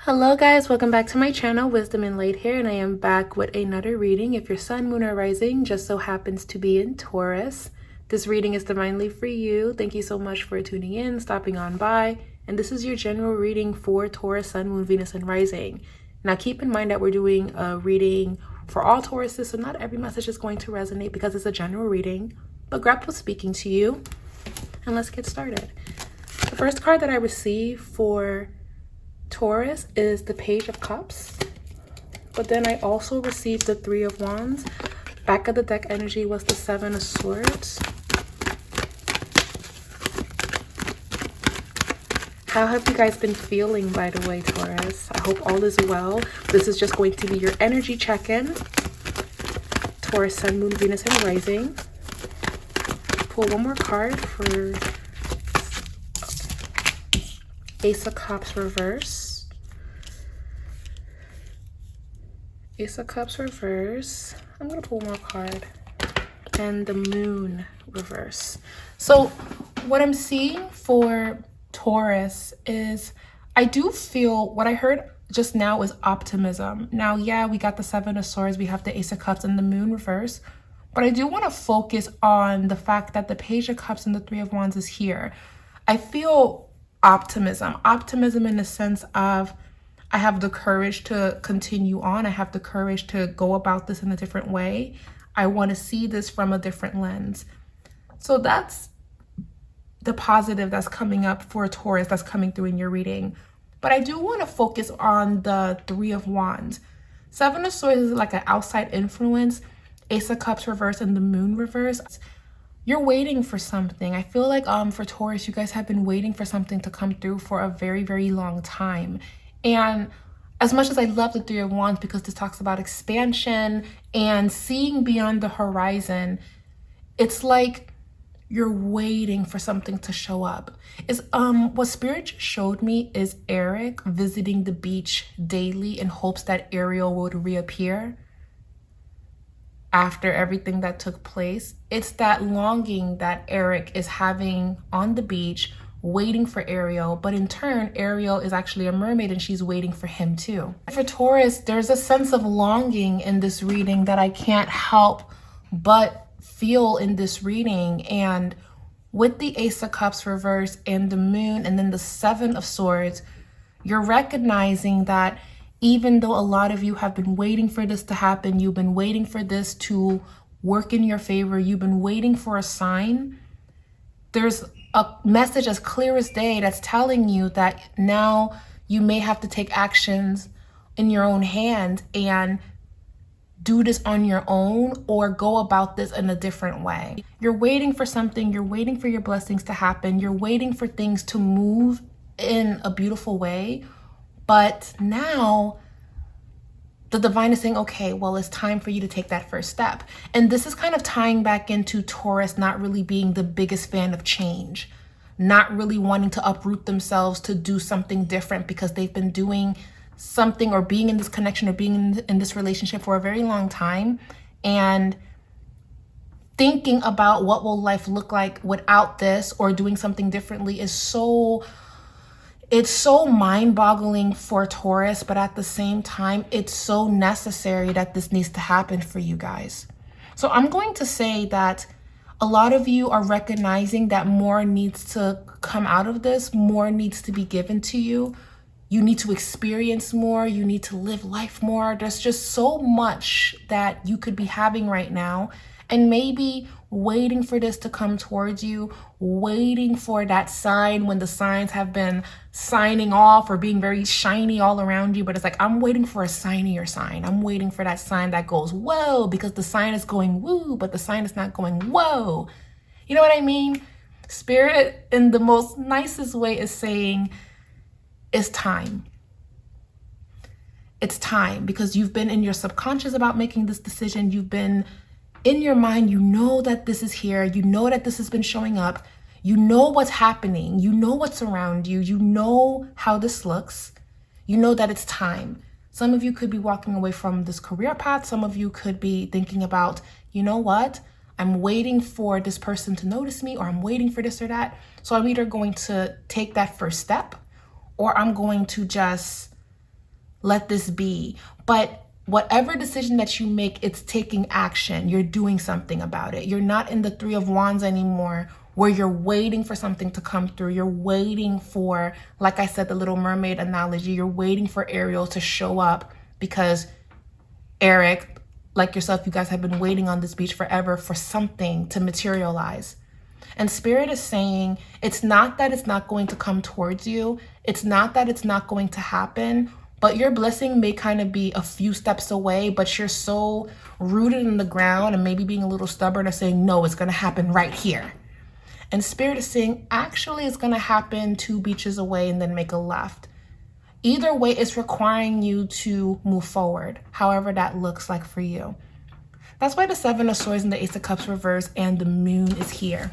Hello guys, welcome back to my channel, Wisdom and Light here, and I am back with another reading. If your sun, moon, or rising just so happens to be in Taurus, this reading is divinely for you. Thank you so much for tuning in, stopping on by, and this is your general reading for Taurus, sun, moon, Venus, and rising. Now keep in mind that we're doing a reading for all Tauruses, so not every message is going to resonate because it's a general reading, but grab what's speaking to you, and let's get started. The first card that I received for Taurus is the Page of Cups, but then I also received the Three of Wands. Back of the deck energy was the Seven of Swords. How have you guys been feeling, by the way, Taurus? I hope all is well. This is just going to be your energy check-in. Taurus, sun, moon, Venus, and rising. Pull one more card for Ace of Cups reverse. Ace of Cups reverse. I'm going to pull one more card. And the Moon reverse. So what I'm seeing for Taurus is I do feel what I heard just now is optimism. Now, yeah, we got the Seven of Swords. We have the Ace of Cups and the Moon reverse. But I do want to focus on the fact that the Page of Cups and the Three of Wands is here. I feel optimism in the sense of I have the courage to continue on. I have the courage to go about this in a different way. I want to see this from a different lens. So that's the positive that's coming up for Taurus, that's coming through in your reading. But I do want to focus on the Three of Wands. Seven of Swords is like an outside influence. Ace of Cups reverse and the Moon reverse. You're waiting for something. I feel like for Taurus, you guys have been waiting for something to come through for a very, very long time. And as much as I love the Three of Wands because this talks about expansion and seeing beyond the horizon, it's like you're waiting for something to show up. Is what Spirit showed me is Eric visiting the beach daily in hopes that Ariel would reappear after everything that took place. It's that longing that Eric is having on the beach, waiting for Ariel, but in turn, Ariel is actually a mermaid and she's waiting for him too. For Taurus, there's a sense of longing in this reading that I can't help but feel in this reading. And with the Ace of Cups reverse and the Moon and then the Seven of Swords, you're recognizing that even though a lot of you have been waiting for this to happen, you've been waiting for this to work in your favor, you've been waiting for a sign, there's a message as clear as day that's telling you that now you may have to take actions in your own hand and do this on your own or go about this in a different way. You're waiting for something, you're waiting for your blessings to happen, you're waiting for things to move in a beautiful way. But now the divine is saying, okay, well, it's time for you to take that first step. And this is kind of tying back into Taurus not really being the biggest fan of change, not really wanting to uproot themselves to do something different because they've been doing something or being in this connection or being in this relationship for a very long time. And thinking about what will life look like without this or doing something differently is it's so mind-boggling for Taurus, but at the same time, it's so necessary that this needs to happen for you guys. So I'm going to say that a lot of you are recognizing that more needs to come out of this, more needs to be given to you. You need to experience more, you need to live life more. There's just so much that you could be having right now. And maybe waiting for this to come towards you, waiting for that sign when the signs have been signing off or being very shiny all around you. But it's like, I'm waiting for a signier sign. I'm waiting for that sign that goes, whoa, because the sign is going woo, but the sign is not going whoa. You know what I mean? Spirit in the most nicest way is saying, it's time. It's time because you've been in your subconscious about making this decision. You've been in your mind, you know that this is here. You know that this has been showing up. You know what's happening. You know what's around you. You know how this looks. You know that it's time. Some of you could be walking away from this career path. Some of you could be thinking about, you know what? I'm waiting for this person to notice me, or I'm waiting for this or that. So I'm either going to take that first step, or I'm going to just let this be. But whatever decision that you make, it's taking action. You're doing something about it. You're not in the Three of Wands anymore, where you're waiting for something to come through. You're waiting for, like I said, the Little Mermaid analogy, you're waiting for Ariel to show up, because Eric, like yourself, you guys have been waiting on this beach forever for something to materialize. And Spirit is saying, it's not that it's not going to come towards you. It's not that it's not going to happen, but your blessing may kind of be a few steps away, but you're so rooted in the ground and maybe being a little stubborn or saying, no, it's going to happen right here. And Spirit is saying, actually, it's going to happen 2 beaches away and then make a left. Either way, it's requiring you to move forward, however that looks like for you. That's why the 7 of Swords and the Ace of Cups reverse and the Moon is here.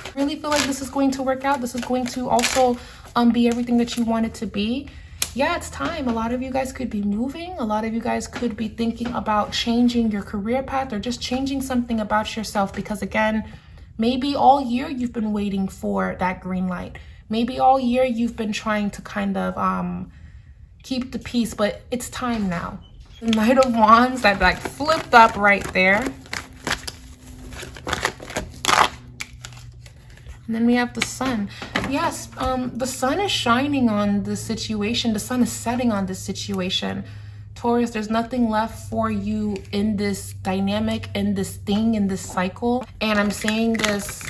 I really feel like this is going to work out. This is going to also be everything that you want it to be. Yeah, it's time. A lot of you guys could be moving. A lot of you guys could be thinking about changing your career path or just changing something about yourself, because again, maybe all year you've been waiting for that green light. Maybe all year you've been trying to kind of keep the peace, but it's time now. The Knight of Wands that like flipped up right there. And then we have the Sun. Yes, the sun is shining on this situation. The sun is setting on this situation. Taurus, there's nothing left for you in this dynamic, in this thing, in this cycle. And I'm saying this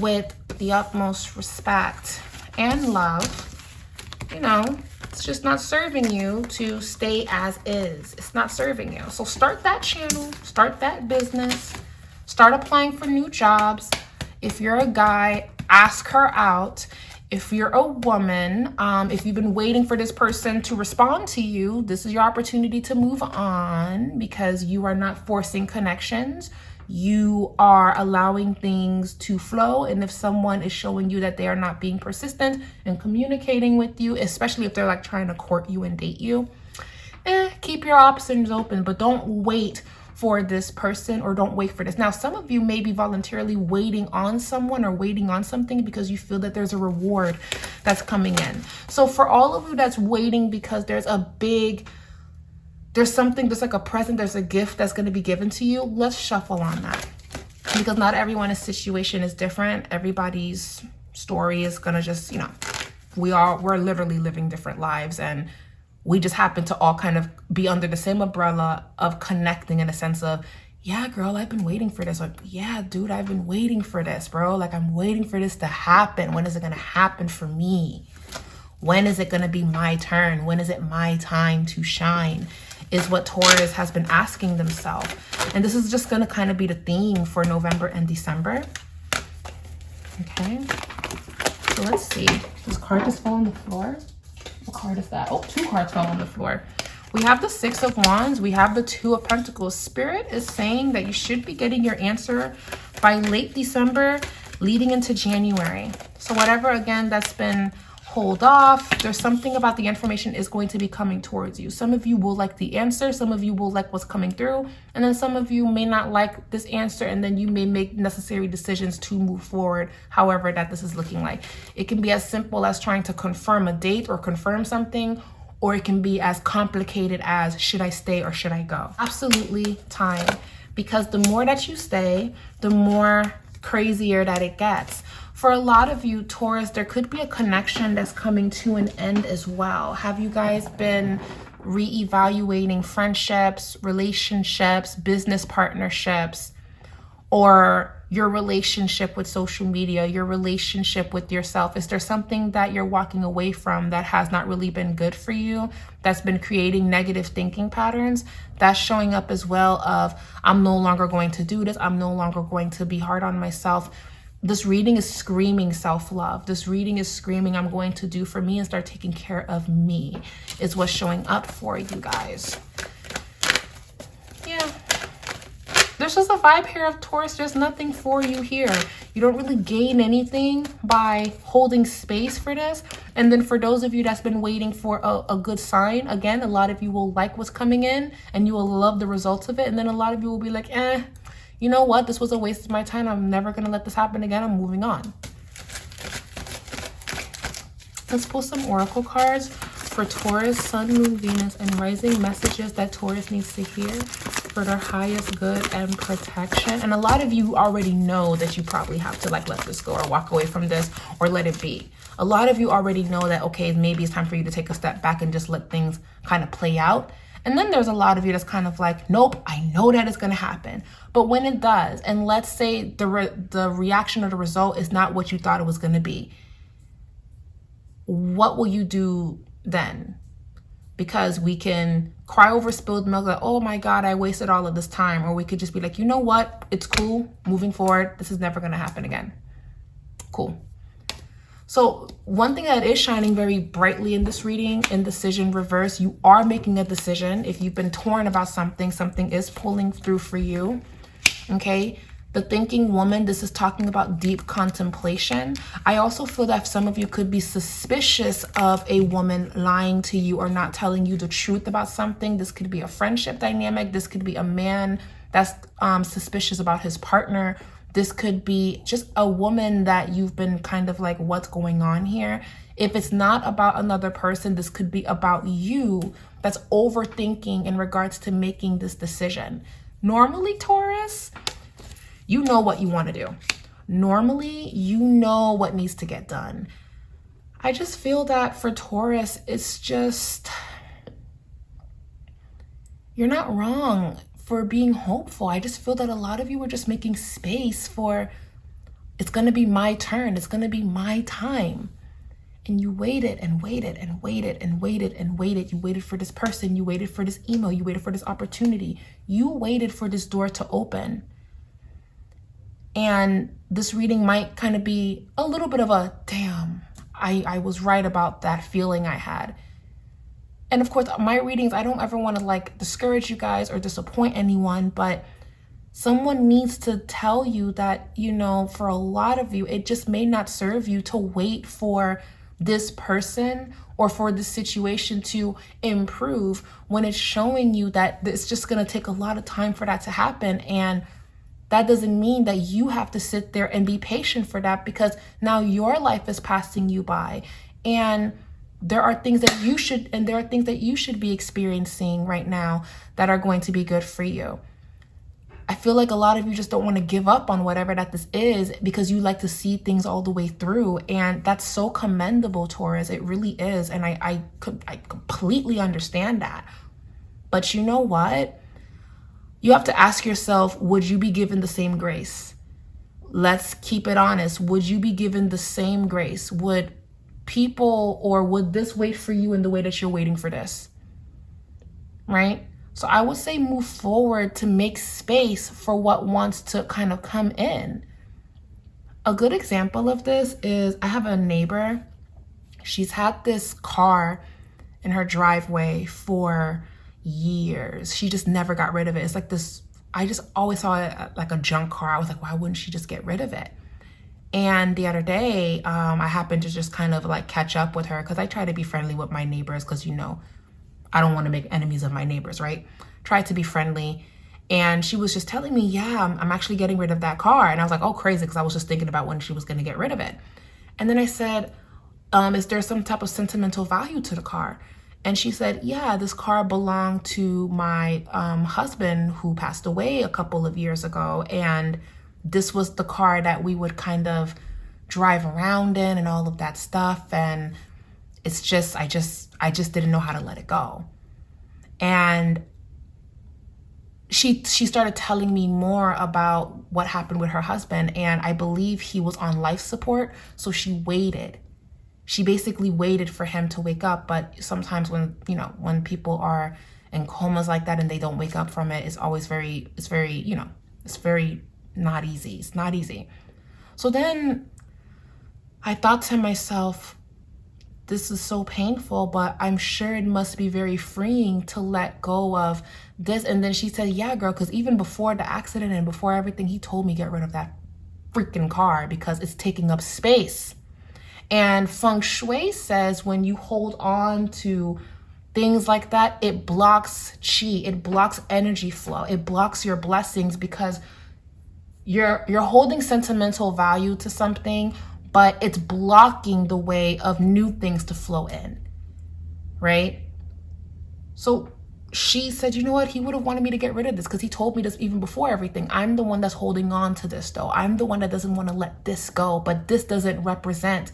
with the utmost respect and love. You know, it's just not serving you to stay as is. It's not serving you. So start that channel, start that business, start applying for new jobs. If you're a guy, ask her out. If you're a woman, if you've been waiting for this person to respond to you, this is your opportunity to move on, because you are not forcing connections. You are allowing things to flow. And if someone is showing you that they are not being persistent and communicating with you, especially if they're like trying to court you and date you, keep your options open, but don't wait for this person, or don't wait for this. Now, some of you may be voluntarily waiting on someone or waiting on something because you feel that there's a reward that's coming in. So for all of you that's waiting because there's something, there's like a present, there's a gift that's going to be given to you, let's shuffle on that, because not everyone's situation is different. Everybody's story is going to just, you know, we're literally living different lives, and we just happen to all kind of be under the same umbrella of connecting in a sense of, yeah, girl, I've been waiting for this. Like, yeah, dude, I've been waiting for this, bro. Like, I'm waiting for this to happen. When is it going to happen for me? When is it going to be my turn? When is it my time to shine? Is what Taurus has been asking themselves. And this is just going to kind of be the theme for November and December. Okay. So let's see. This card just fell on the floor. What card is that? Oh, 2 cards fell on the floor. We have the 6 of Wands. We have the 2 of Pentacles. Spirit is saying that you should be getting your answer by late December, leading into January. So whatever, again, that's been hold off, there's something about the information is going to be coming towards you. Some of you will like the answer. Some of you will like what's coming through. And then some of you may not like this answer. And then you may make necessary decisions to move forward, however that this is looking like. It can be as simple as trying to confirm a date or confirm something, or it can be as complicated as, should I stay or should I go? Absolutely time. Because the more that you stay, the more crazier that it gets. For a lot of you, Taurus, there could be a connection that's coming to an end as well. Have you guys been reevaluating friendships, relationships, business partnerships, or your relationship with social media, your relationship with yourself? Is there something that you're walking away from that has not really been good for you, that's been creating negative thinking patterns? That's showing up as well of, I'm no longer going to do this. I'm no longer going to be hard on myself. This reading is screaming self-love. This reading is screaming, I'm going to do for me and start taking care of me, is what's showing up for you guys. Yeah. There's just a vibe here of Taurus. There's nothing for you here. You don't really gain anything by holding space for this. And then for those of you that's been waiting for a good sign, again, a lot of you will like what's coming in and you will love the results of it. And then a lot of you will be like, you know what? This was a waste of my time. I'm never going to let this happen again. I'm moving on. Let's pull some oracle cards for Taurus, Sun, Moon, Venus, and Rising, messages that Taurus needs to hear for their highest good and protection. And a lot of you already know that you probably have to like let this go or walk away from this or let it be. A lot of you already know that, okay, maybe it's time for you to take a step back and just let things kind of play out. And then there's a lot of you that's kind of like, nope, I know that it's going to happen. But when it does, and let's say the reaction or the result is not what you thought it was going to be, what will you do then? Because we can cry over spilled milk, like, oh my God, I wasted all of this time. Or we could just be like, you know what? It's cool. Moving forward, this is never going to happen again. Cool. So one thing that is shining very brightly in this reading, indecision reverse, you are making a decision. If you've been torn about something, something is pulling through for you. Okay. The thinking woman, this is talking about deep contemplation. I also feel that some of you could be suspicious of a woman lying to you or not telling you the truth about something. This could be a friendship dynamic. This could be a man that's suspicious about his partner. This could be just a woman that you've been kind of like, what's going on here? If it's not about another person, this could be about you that's overthinking in regards to making this decision. Normally, Taurus, you know what you want to do. Normally, you know what needs to get done. I just feel that for Taurus, it's just, you're not wrong for being hopeful. I just feel that a lot of you were just making space for, it's going to be my turn. It's going to be my time. And you waited and waited and waited and waited and waited. You waited for this person. You waited for this email. You waited for this opportunity. You waited for this door to open. And this reading might kind of be a little bit of a, damn, I was right about that feeling I had. And of course, my readings, I don't ever want to like discourage you guys or disappoint anyone, but someone needs to tell you that, you know, for a lot of you, it just may not serve you to wait for this person or for this situation to improve when it's showing you that it's just going to take a lot of time for that to happen. And that doesn't mean that you have to sit there and be patient for that, because now your life is passing you by. And there are things that you should, and there are things that you should be experiencing right now that are going to be good for you. I feel like a lot of you just don't want to give up on whatever that this is, because you like to see things all the way through. And that's so commendable, Taurus. It really is. And I completely understand that. But you know what? You have to ask yourself, would you be given the same grace? Let's keep it honest. Would you be given the same grace? Would people, or would this wait for you in the way that you're waiting for this? Right? So I would say move forward to make space for what wants to kind of come in. A good example of this is I have a neighbor. She's had this car in her driveway for years. She just never got rid of it. It's like this, I just always saw it like a junk car. I was like, why wouldn't she just get rid of it? And the other day, I happened to just kind of like catch up with her, because I try to be friendly with my neighbors, because, you know, I don't want to make enemies of my neighbors, right? Try to be friendly. And she was just telling me, yeah, I'm actually getting rid of that car. And I was like, oh, crazy, because I was just thinking about when she was going to get rid of it. And then I said, is there some type of sentimental value to the car? And she said, yeah, this car belonged to my husband who passed away a couple of years ago. And this was the car that we would kind of drive around in and all of that stuff. And it's just, I just didn't know how to let it go. And she started telling me more about what happened with her husband. And I believe he was on life support. So she waited. She basically waited for him to wake up. But sometimes when, you know, when people are in comas like that and they don't wake up from it, it's very not easy. It's not easy. So then I thought to myself, this is so painful, but I'm sure it must be very freeing to let go of this. And then she said, yeah, girl, because even before the accident and before everything, he told me get rid of that freaking car because it's taking up space. And feng shui says when you hold on to things like that, it blocks chi, it blocks energy flow, it blocks your blessings, because you're holding sentimental value to something, but it's blocking the way of new things to flow in. right? So she said, you know what? He would have wanted me to get rid of this because he told me this even before everything. I'm the one that's holding on to this though. I'm the one that doesn't want to let this go, but this doesn't represent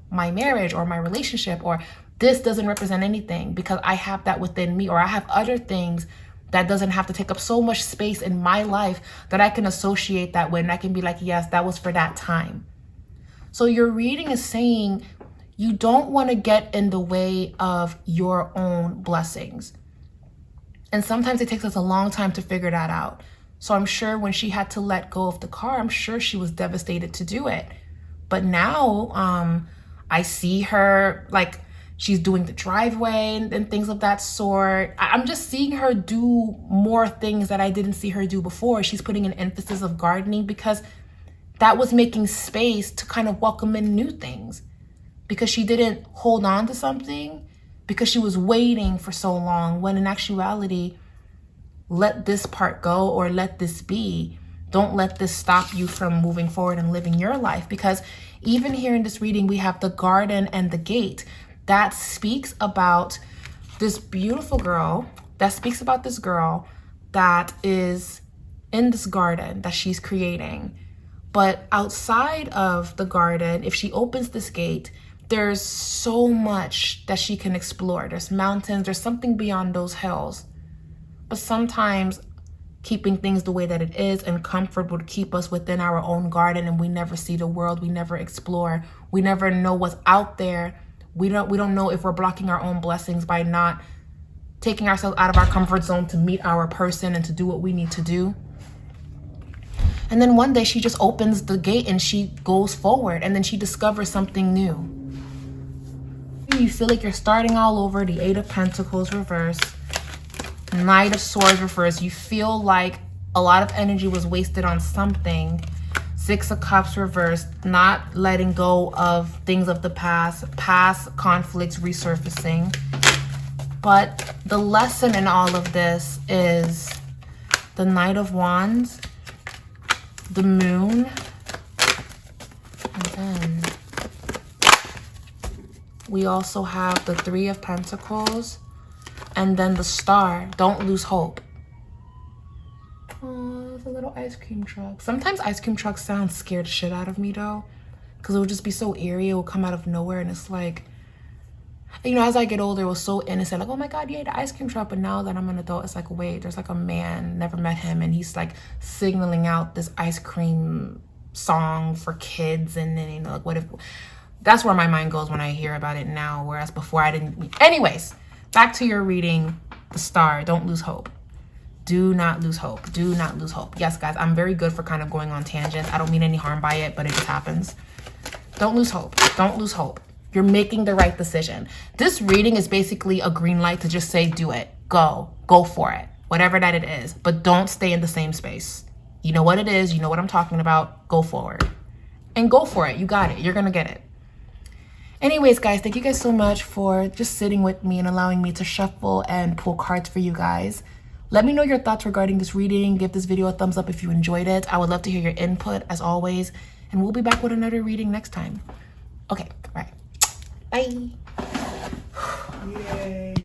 my marriage or my relationship, or this doesn't represent anything because I have that within me, or I have other things that doesn't have to take up so much space in my life that I can associate that with. And I can be like, yes, that was for that time. So your reading is saying you don't want to get in the way of your own blessings. And sometimes it takes us a long time to figure that out. So I'm sure when she had to let go of the car, I'm sure she was devastated to do it. But now I see her, like, she's doing the driveway and things of that sort. I'm just seeing her do more things that I didn't see her do before. She's putting an emphasis of gardening because that was making space to kind of welcome in new things, because she didn't hold on to something because she was waiting for so long, when in actuality, let this part go or let this be. Don't let this stop you from moving forward and living your life. Because even here in this reading, we have the garden and the gate. That speaks about this beautiful girl, that speaks about this girl that is in this garden that she's creating. But outside of the garden, if she opens this gate, there's so much that she can explore. There's mountains, there's something beyond those hills. But sometimes keeping things the way that it is and comfort would keep us within our own garden, and we never see the world, we never explore, we never know what's out there. We don't know if we're blocking our own blessings by not taking ourselves out of our comfort zone to meet our person and to do what we need to do. And then one day she just opens the gate and she goes forward, and then she discovers something new. You feel like you're starting all over. The Eight of Pentacles reversed, Knight of Swords reversed. You feel like a lot of energy was wasted on something. Six of Cups reversed, not letting go of things of the past conflicts resurfacing. But the lesson in all of this is the Knight of Wands, the Moon, and then we also have the Three of Pentacles, and then the Star. Don't lose hope. Oh, there's a little ice cream truck. Sometimes ice cream trucks sound scared shit out of me though, because it would just be so eerie. It will come out of nowhere, and it's like, you know, as I get older, it was so innocent, like, oh my God, yay, the ice cream truck. But now that I'm an adult, it's like, wait, there's like a man, never met him, and he's like signaling out this ice cream song for kids. And then, you know, like, what if, that's where my mind goes when I hear about it now, whereas before I didn't. Anyways, back to your reading, the Star. Don't lose hope. Do not lose hope. Do not lose hope. Yes, guys, I'm very good for kind of going on tangents. I don't mean any harm by it, but it just happens. Don't lose hope. Don't lose hope. You're making the right decision. This reading is basically a green light to just say, do it. Go for it. Whatever that it is. But don't stay in the same space. You know what it is. You know what I'm talking about. Go forward. And go for it. You got it. You're going to get it. Anyways, guys, thank you guys so much for just sitting with me and allowing me to shuffle and pull cards for you guys. Let me know your thoughts regarding this reading. Give this video a thumbs up if you enjoyed it. I would love to hear your input as always. And we'll be back with another reading next time. Okay, bye. Bye. Yay.